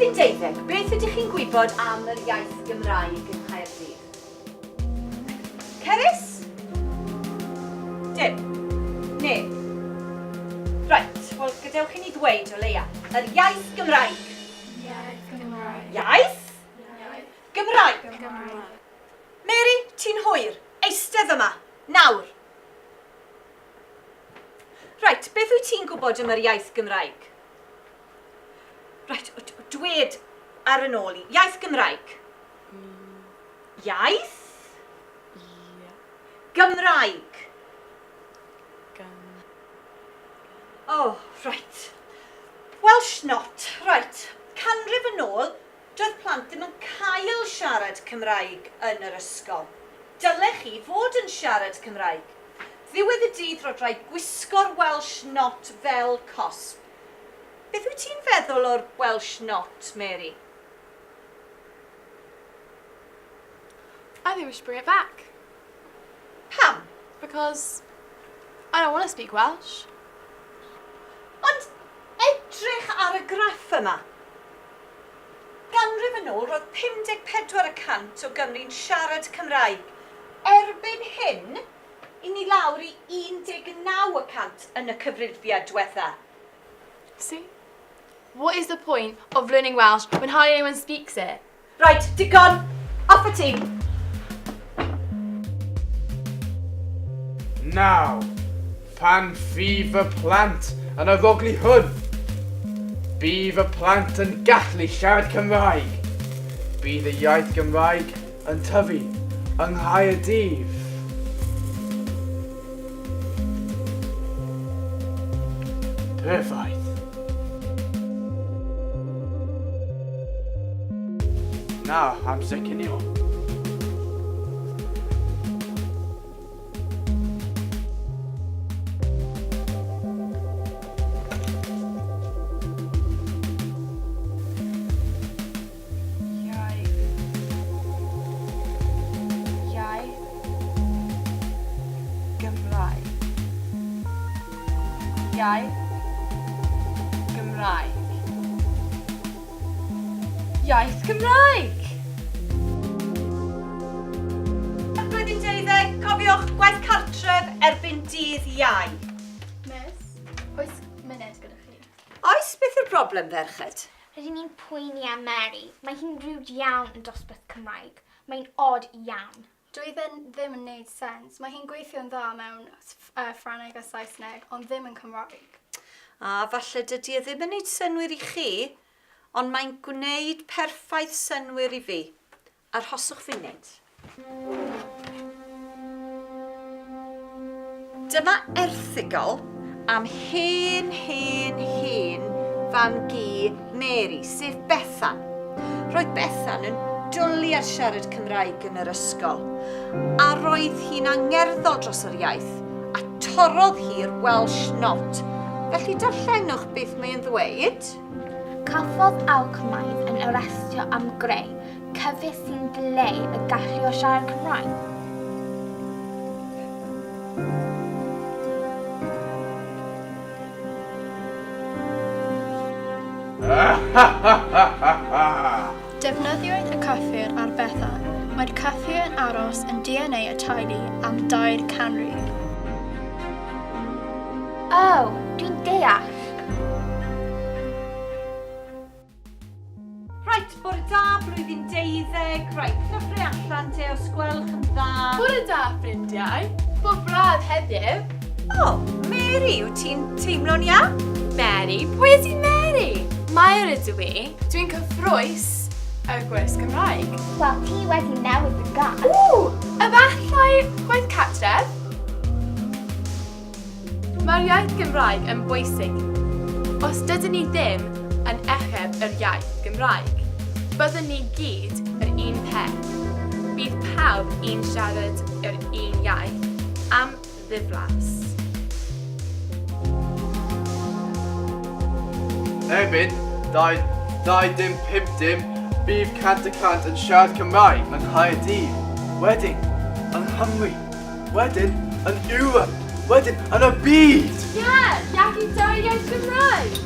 Blwyddyn 12, beth ydych chi'n gwybod am yr iaith Gymraeg yn Chaerdydd? Cerys? Dim? Ne? Right, wel gadewch i ni ddweud o leia. Yr iaith Gymraeg. Iaith Gymraeg. Iaith? Gymraeg. Gymraeg. Mary, ti'n hwyr. Eistedd yma. Nawr. Right, beth wyt ti'n gwybod am yr iaith Gymraeg? Right, dwed ar yn ôl i. Iaith Gymraeg. Iaith? Gymraeg. Oh, right. Welsh not. Right. Canrif yn ôl, doedd plant ddim yn cael siarad Cymraeg yn yr ysgol. Dylech chi fod yn siarad Cymraeg. Ddiwedd y dydd roedd rhaid gwisgo'r Welsh not fel cosb. Beth wyt ti'n feddwl o'r Welsh not, Mary? I think we should bring it back. Pam? Because I don't want to speak Welsh. Ond edrych ar y graff yma. Ganrif yn ôl, roedd 54% o Gymru'n siarad Cymraeg. Erbyn hyn, i ni lawr i 19% yn y cyfrifiad diwetha. See? What is the point of learning Welsh when hardly anyone speaks it? Right, digon. Off y tîm. Naw, pan fydd y plant yn y ddoglu hwn? Bydd y plant yn gallu siarad Cymraeg. Bydd y iaith Gymraeg yn tyfu yng Nghaerdydd. Perffaith. Now, amser cinio. Iaith Gymraeg. Iaith Gymraeg! Blwyddyn 12, cofiwch gwaith cartref erbyn dydd Iau. Miss, oes munud gyda chi? Oes beth yw'r broblem, ferched? Rydyn ni'n poeni am Mary. Mae hi'n rwyd iawn yn dosbarth Cymraeg. Mae'n od iawn. Dwi ddim yn neud sens. Mae hi'n gweithio'n dda mewn Ffrangeg a Saesneg, ond ddim yn Cymraeg. A falle dydy e ddim yn neud synwyr i chi, ond mae'n gwneud perffaith synwyr i fi. Arhoswch funud. Dyma erthygl am hen fam gi Mary, sef Bethan. Roedd Bethan yn dwlu ar siarad Cymraeg yn yr ysgol, a roedd hi'n angerddol dros yr iaith, a torodd hi'r Welsh not. Felly darllenwch beth mae'n ddweud. Caffodd awcmaidd yn arestio am greu, cyfres sy'n dileu y gallu o siarad Cymraeg. Defnyddiwyd y cyffur ar Bethan. Mae'r cyffur yn aros yn DNA y teulu am 2 canrif. Oh, dwi'n deall. Right, bore da, blwyddyn 12. Right, cyffrau allan te os gwelwch yn dda. Bore da, ffrindiau. Bob braf heddiw. O, Mary, wyt ti'n teimlo'n iawn? Mary? Pwy ydi Mary? Mair ydw i. Dwi'n cyffrwys y gwers Gymraeg. Wel, ti wedi newid y gan. Efallai gwaith cartref? Mae'r iaith Gymraeg yn bwysig. Os dydyn ni ddim yn echeb yr iaith Gymraeg, byddwn ni gyd yr un peth. Bydd pawb un siarad yr un iaith am ddiflas. Erbyn, 2 dim 5 dim, bydd 100% yn siarad Cymraeg yng Nghaerdydd. Wedyn, yng Nghymru. Wedyn, yn Ewrop. Wedyn, yn y byd! Ie, iaith i 2 iaith Gymraeg!